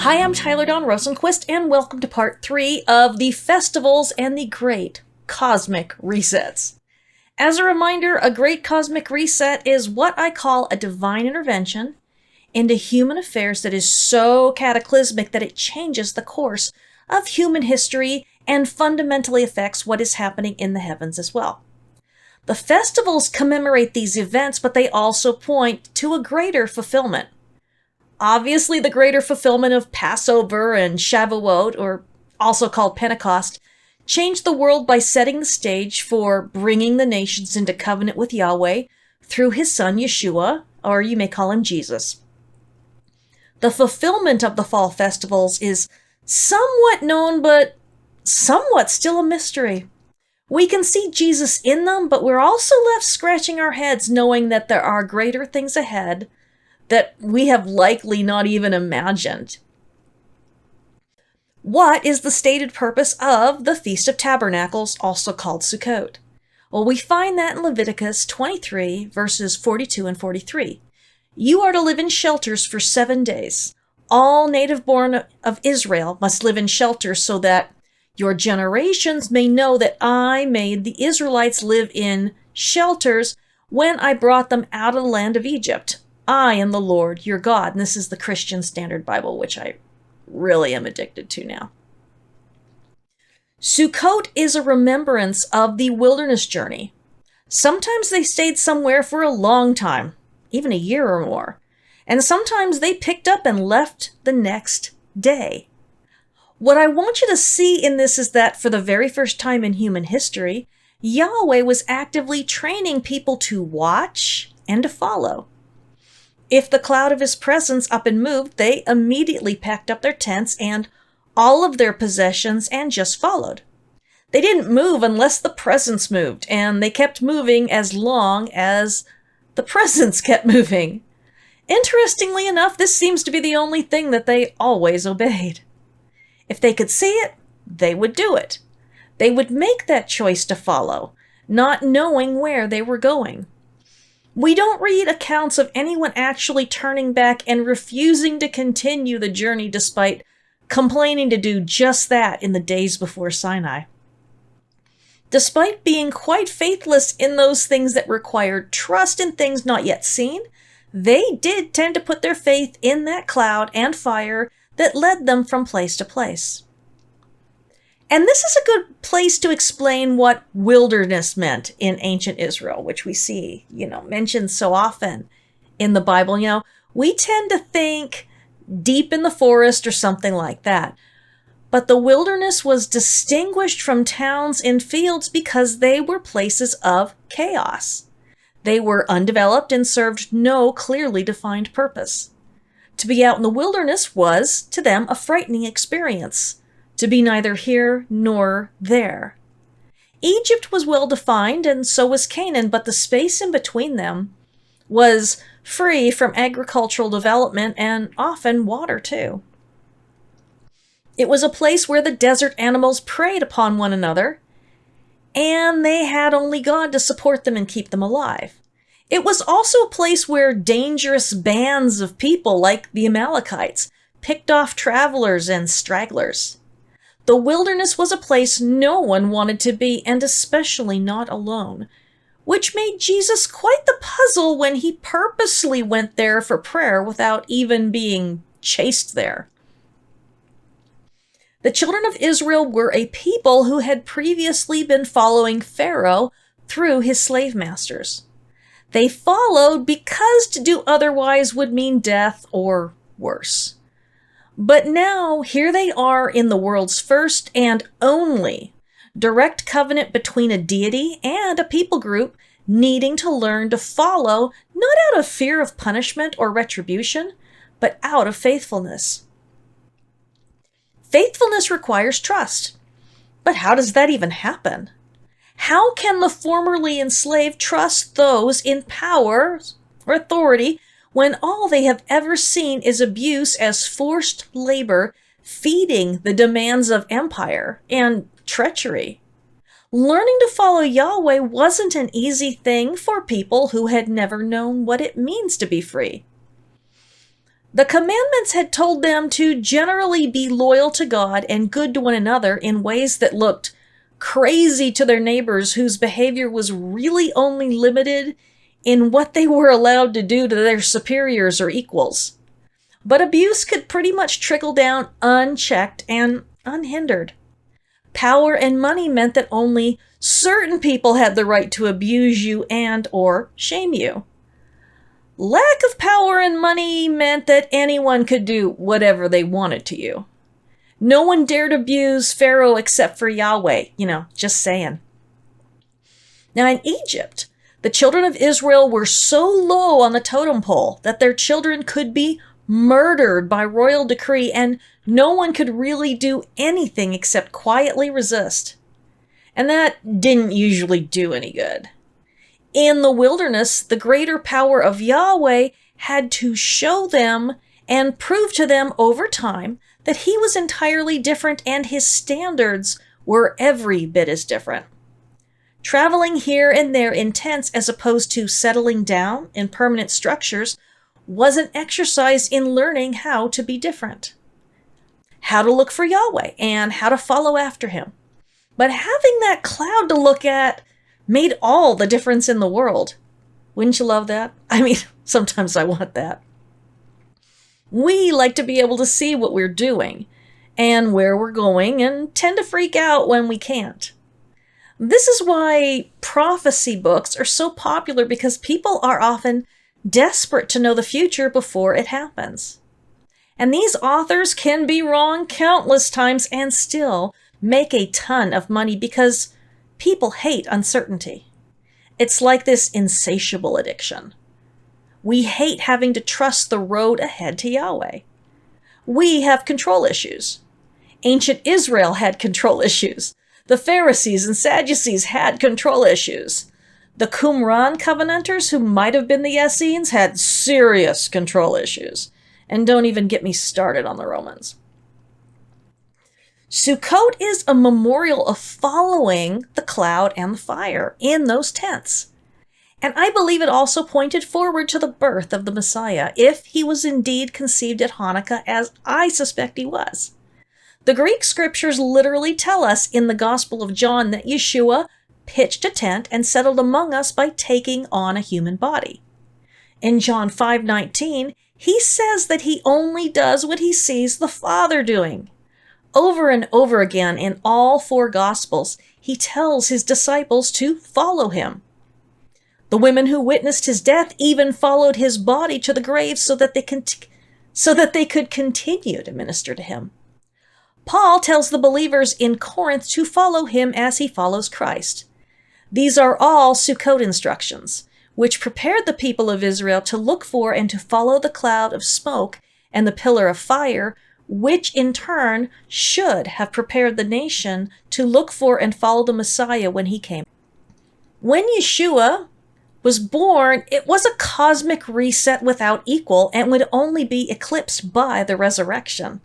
Hi, I'm Tyler Dawn Rosenquist, and welcome to part 3 of the festivals and the great cosmic resets. As a reminder, a great cosmic reset is what I call a divine intervention into human affairs that is so cataclysmic that it changes the course of human history and fundamentally affects what is happening in the heavens as well. The festivals commemorate these events, but they also point to a greater fulfillment. Obviously, the greater fulfillment of Passover and Shavuot, or also called Pentecost, changed the world by setting the stage for bringing the nations into covenant with Yahweh through his son Yeshua, or you may call him Jesus. The fulfillment of the fall festivals is somewhat known, but somewhat still a mystery. We can see Jesus in them, but we're also left scratching our heads knowing that there are greater things ahead that we have likely not even imagined. What is the stated purpose of the Feast of Tabernacles, also called Sukkot? Well, we find that in Leviticus 23, verses 42 and 43. You are to live in shelters for 7 days. All native-born of Israel must live in shelters so that your generations may know that I made the Israelites live in shelters when I brought them out of the land of Egypt. I am the Lord, your God. And this is the Christian Standard Bible, which I really am addicted to now. Sukkot is a remembrance of the wilderness journey. Sometimes they stayed somewhere for a long time, even a year or more. And sometimes they picked up and left the next day. What I want you to see in this is that for the very first time in human history, Yahweh was actively training people to watch and to follow. If the cloud of his presence up and moved, they immediately packed up their tents and all of their possessions and just followed. They didn't move unless the presence moved, and they kept moving as long as the presence kept moving. Interestingly enough, this seems to be the only thing that they always obeyed. If they could see it, they would do it. They would make that choice to follow, not knowing where they were going. We don't read accounts of anyone actually turning back and refusing to continue the journey despite complaining to do just that in the days before Sinai. Despite being quite faithless in those things that required trust in things not yet seen, they did tend to put their faith in that cloud and fire that led them from place to place. And this is a good place to explain what wilderness meant in ancient Israel, which we see, mentioned so often in the Bible. We tend to think deep in the forest or something like that. But the wilderness was distinguished from towns and fields because they were places of chaos. They were undeveloped and served no clearly defined purpose. To be out in the wilderness was, to them, a frightening experience. To be neither here nor there. Egypt was well defined, and so was Canaan, but the space in between them was free from agricultural development and often water too. It was a place where the desert animals preyed upon one another, and they had only God to support them and keep them alive. It was also a place where dangerous bands of people, like the Amalekites, picked off travelers and stragglers. The wilderness was a place no one wanted to be, and especially not alone, which made Jesus quite the puzzle when he purposely went there for prayer without even being chased there. The children of Israel were a people who had previously been following Pharaoh through his slave masters. They followed because to do otherwise would mean death or worse. But now, here they are in the world's first and only direct covenant between a deity and a people group needing to learn to follow, not out of fear of punishment or retribution, but out of faithfulness. Faithfulness requires trust. But how does that even happen? How can the formerly enslaved trust those in power or authority when all they have ever seen is abuse as forced labor, feeding the demands of empire and treachery? Learning to follow Yahweh wasn't an easy thing for people who had never known what it means to be free. The commandments had told them to generally be loyal to God and good to one another in ways that looked crazy to their neighbors whose behavior was really only limited in what they were allowed to do to their superiors or equals. But abuse could pretty much trickle down unchecked and unhindered. Power and money meant that only certain people had the right to abuse you and or shame you. Lack of power and money meant that anyone could do whatever they wanted to you. No one dared abuse Pharaoh except for Yahweh, just saying. Now in Egypt, the children of Israel were so low on the totem pole that their children could be murdered by royal decree, and no one could really do anything except quietly resist. And that didn't usually do any good. In the wilderness, the greater power of Yahweh had to show them and prove to them over time that he was entirely different and his standards were every bit as different. Traveling here and there in tents as opposed to settling down in permanent structures was an exercise in learning how to be different, how to look for Yahweh, and how to follow after him. But having that cloud to look at made all the difference in the world. Wouldn't you love that? I mean, sometimes I want that. We like to be able to see what we're doing and where we're going and tend to freak out when we can't. This is why prophecy books are so popular, because people are often desperate to know the future before it happens. And these authors can be wrong countless times and still make a ton of money because people hate uncertainty. It's like this insatiable addiction. We hate having to trust the road ahead to Yahweh. We have control issues. Ancient Israel had control issues. The Pharisees and Sadducees had control issues. The Qumran Covenanters, who might have been the Essenes, had serious control issues. And don't even get me started on the Romans. Sukkot is a memorial of following the cloud and the fire in those tents. And I believe it also pointed forward to the birth of the Messiah, if he was indeed conceived at Hanukkah, as I suspect he was. The Greek scriptures literally tell us in the Gospel of John that Yeshua pitched a tent and settled among us by taking on a human body. In John 5:19, he says that he only does what he sees the Father doing. Over and over again in all four Gospels, he tells his disciples to follow him. The women who witnessed his death even followed his body to the grave so that they could continue to minister to him. Paul tells the believers in Corinth to follow him as he follows Christ. These are all Sukkot instructions, which prepared the people of Israel to look for and to follow the cloud of smoke and the pillar of fire, which in turn should have prepared the nation to look for and follow the Messiah when he came. When Yeshua was born, it was a cosmic reset without equal and would only be eclipsed by the resurrection.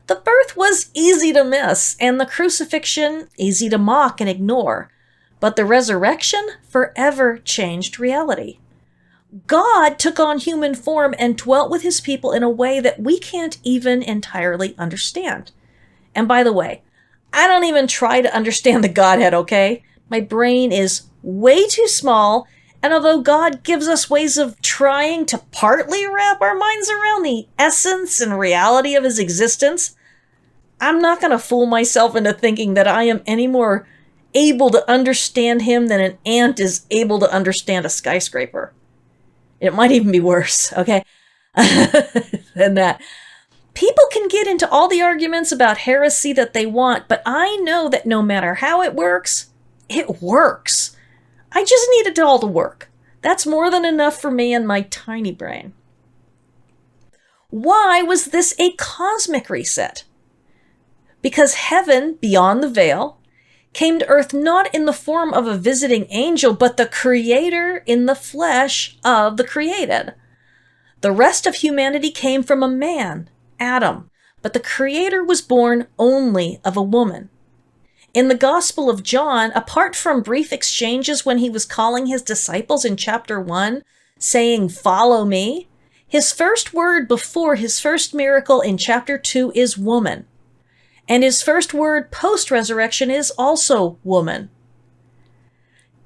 The birth was easy to miss, and the crucifixion easy to mock and ignore, but the resurrection forever changed reality. God took on human form and dwelt with his people in a way that we can't even entirely understand. And by the way, I don't even try to understand the Godhead, okay? My brain is way too small, and although God gives us ways of trying to partly wrap our minds around the essence and reality of his existence, I'm not going to fool myself into thinking that I am any more able to understand him than an ant is able to understand a skyscraper. It might even be worse, okay, than that. People can get into all the arguments about heresy that they want, but I know that no matter how it works. I just need it all to work. That's more than enough for me and my tiny brain. Why was this a cosmic reset? Because heaven, beyond the veil, came to earth not in the form of a visiting angel, but the Creator in the flesh of the created. The rest of humanity came from a man, Adam, but the Creator was born only of a woman. In the Gospel of John, apart from brief exchanges when he was calling his disciples in chapter 1, saying, "Follow me," His first word before his first miracle in chapter 2 is woman. And his first word post-resurrection is also woman.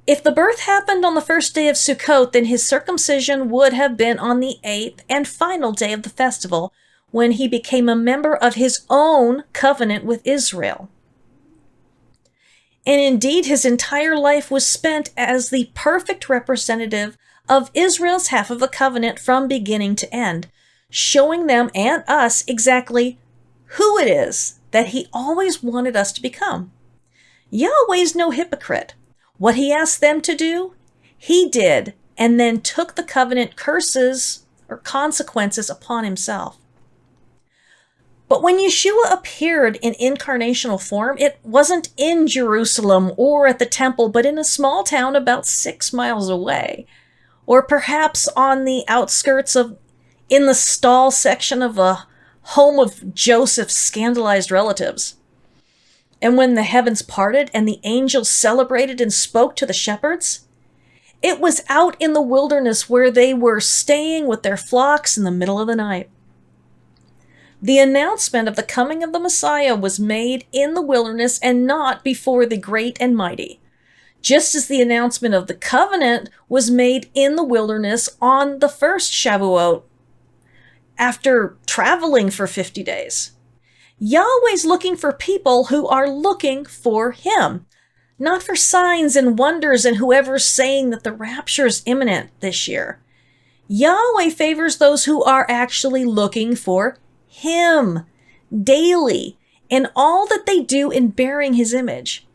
If the birth happened on the first day of Sukkot, then his circumcision would have been on the 8th and final day of the festival, when he became a member of his own covenant with Israel. And indeed, his entire life was spent as the perfect representative of Israel's half of the covenant from beginning to end, showing them and us exactly who it is that he always wanted us to become. Yahweh's no hypocrite. What he asked them to do, he did, and then took the covenant curses or consequences upon himself. But when Yeshua appeared in incarnational form, it wasn't in Jerusalem or at the temple, but in a small town about 6 miles away, or perhaps on the outskirts in the stall section of a home of Joseph's scandalized relatives. And when the heavens parted and the angels celebrated and spoke to the shepherds, it was out in the wilderness where they were staying with their flocks in the middle of the night. The announcement of the coming of the Messiah was made in the wilderness and not before the great and mighty, just as the announcement of the covenant was made in the wilderness on the first Shavuot, after traveling for 50 days. Yahweh's looking for people who are looking for him, not for signs and wonders and whoever's saying that the rapture is imminent this year. Yahweh favors those who are actually looking for him daily in all that they do in bearing his image.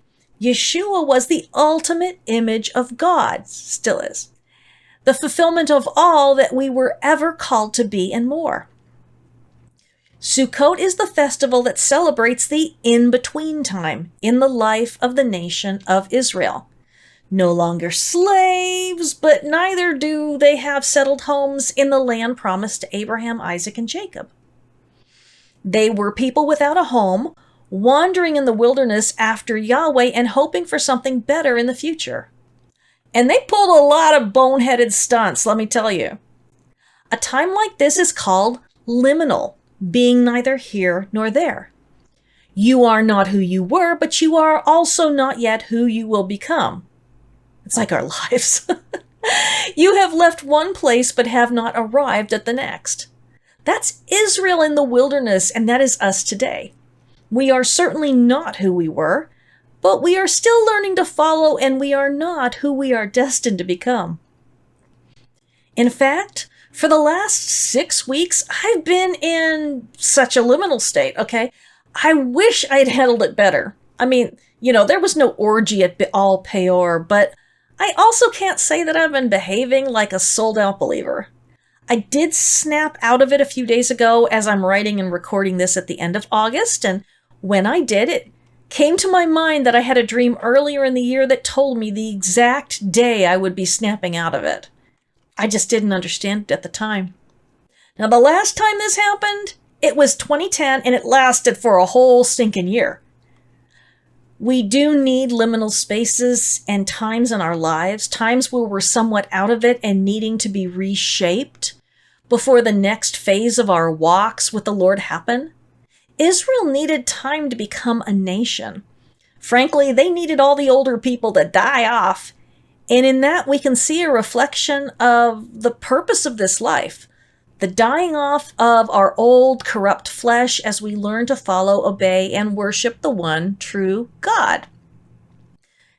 Yeshua was the ultimate image of God, still is, the fulfillment of all that we were ever called to be and more. Sukkot is the festival that celebrates the in-between time in the life of the nation of Israel. No longer slaves, but neither do they have settled homes in the land promised to Abraham, Isaac, and Jacob. They were people without a home, wandering in the wilderness after Yahweh and hoping for something better in the future. And they pulled a lot of boneheaded stunts, let me tell you. A time like this is called liminal, being neither here nor there. You are not who you were, but you are also not yet who you will become. It's like our lives. You have left one place, but have not arrived at the next. That's Israel in the wilderness, and that is us today. We are certainly not who we were, but we are still learning to follow, and we are not who we are destined to become. In fact, for the last 6 weeks, I've been in such a liminal state, okay? I wish I'd handled it better. I mean, there was no orgy at Baal Peor, but I also can't say that I've been behaving like a sold-out believer. I did snap out of it a few days ago as I'm writing and recording this at the end of August, and when I did, it came to my mind that I had a dream earlier in the year that told me the exact day I would be snapping out of it. I just didn't understand it at the time. Now, the last time this happened, it was 2010, and it lasted for a whole stinking year. We do need liminal spaces and times in our lives, times where we're somewhat out of it and needing to be reshaped before the next phase of our walks with the Lord happen. Israel needed time to become a nation. Frankly, they needed all the older people to die off. And in that, we can see a reflection of the purpose of this life, the dying off of our old, corrupt flesh as we learn to follow, obey, and worship the one true God.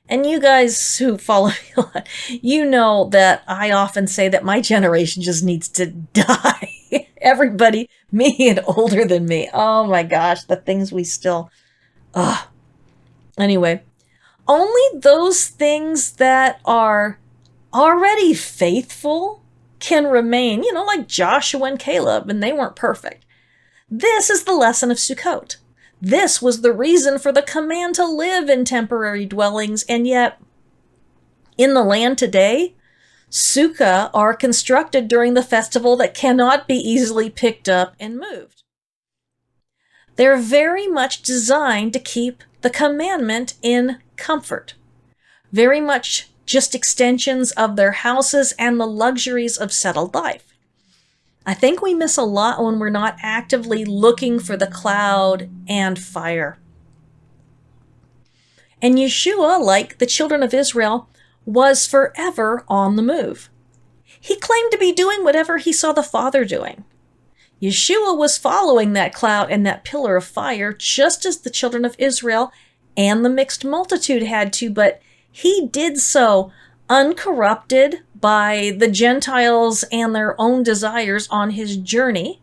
And you guys who follow me a lot, you know that I often say that my generation just needs to die. Everybody, me and older than me. Oh my gosh, the things we still... Anyway. Only those things that are already faithful can remain, like Joshua and Caleb, and they weren't perfect. This is the lesson of Sukkot. This was the reason for the command to live in temporary dwellings, and yet, in the land today, sukkah are constructed during the festival that cannot be easily picked up and moved. They're very much designed to keep the commandment in comfort, very much just extensions of their houses and the luxuries of settled life. I think we miss a lot when we're not actively looking for the cloud and fire. And Yeshua, like the children of Israel, was forever on the move. He claimed to be doing whatever he saw the Father doing. Yeshua was following that cloud and that pillar of fire just as the children of Israel and the mixed multitude had to, but he did so uncorrupted by the Gentiles and their own desires on his journey.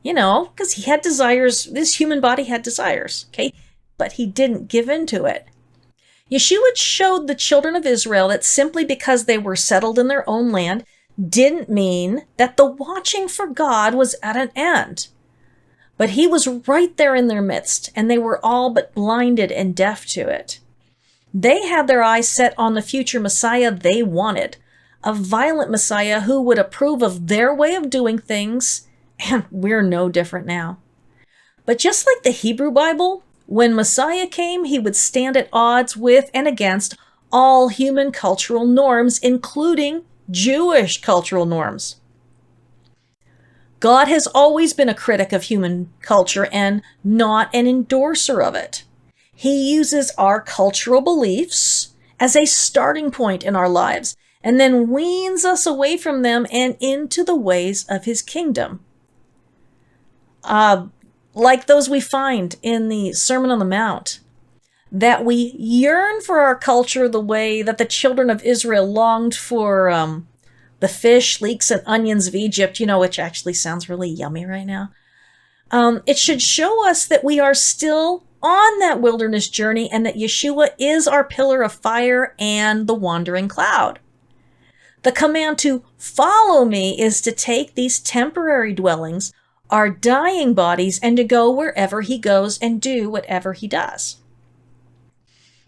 Because he had desires, this human body had desires, okay? But he didn't give in to it. Yeshua showed the children of Israel that simply because they were settled in their own land didn't mean that the watching for God was at an end. But he was right there in their midst, and they were all but blinded and deaf to it. They had their eyes set on the future Messiah they wanted, a violent Messiah who would approve of their way of doing things, and we're no different now. But just like the Hebrew Bible, when Messiah came, he would stand at odds with and against all human cultural norms, including Jewish cultural norms. God has always been a critic of human culture and not an endorser of it. He uses our cultural beliefs as a starting point in our lives and then weans us away from them and into the ways of his kingdom. Like those we find in the Sermon on the Mount, that we yearn for our culture the way that the children of Israel longed for the fish, leeks, and onions of Egypt, which actually sounds really yummy right now. It should show us that we are still on that wilderness journey and that Yeshua is our pillar of fire and the wandering cloud. The command to follow me is to take these temporary dwellings, our dying bodies, and to go wherever he goes and do whatever he does.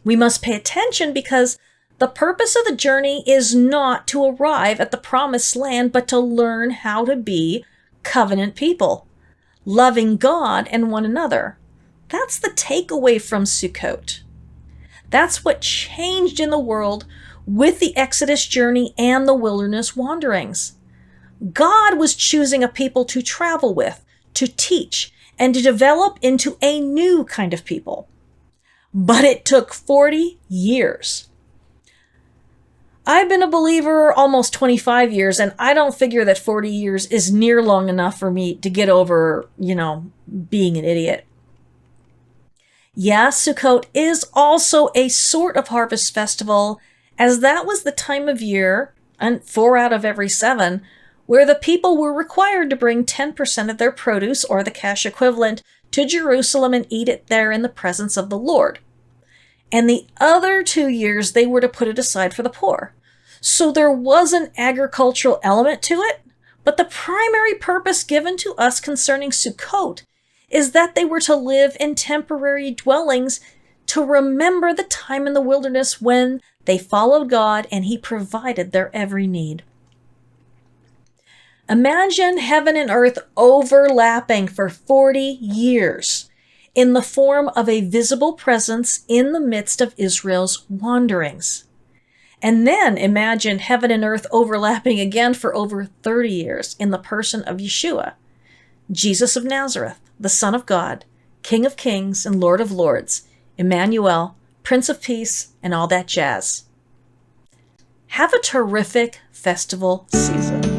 We must pay attention because the purpose of the journey is not to arrive at the promised land, but to learn how to be covenant people, loving God and one another. That's the takeaway from Sukkot. That's what changed in the world with the Exodus journey and the wilderness wanderings. God was choosing a people to travel with, to teach, and to develop into a new kind of people. But it took 40 years. I've been a believer almost 25 years, and I don't figure that 40 years is near long enough for me to get over, being an idiot. Yeah, Sukkot is also a sort of harvest festival, as that was the time of year, and 4 out of every 7, where the people were required to bring 10% of their produce, or the cash equivalent, to Jerusalem and eat it there in the presence of the Lord. And the other 2 years, they were to put it aside for the poor. So there was an agricultural element to it, but the primary purpose given to us concerning Sukkot is that they were to live in temporary dwellings to remember the time in the wilderness when they followed God and he provided their every need. Imagine heaven and earth overlapping for 40 years in the form of a visible presence in the midst of Israel's wanderings. And then imagine heaven and earth overlapping again for over 30 years in the person of Yeshua, Jesus of Nazareth, the Son of God, King of Kings and Lord of Lords, Emmanuel, Prince of Peace, and all that jazz. Have a terrific festival season.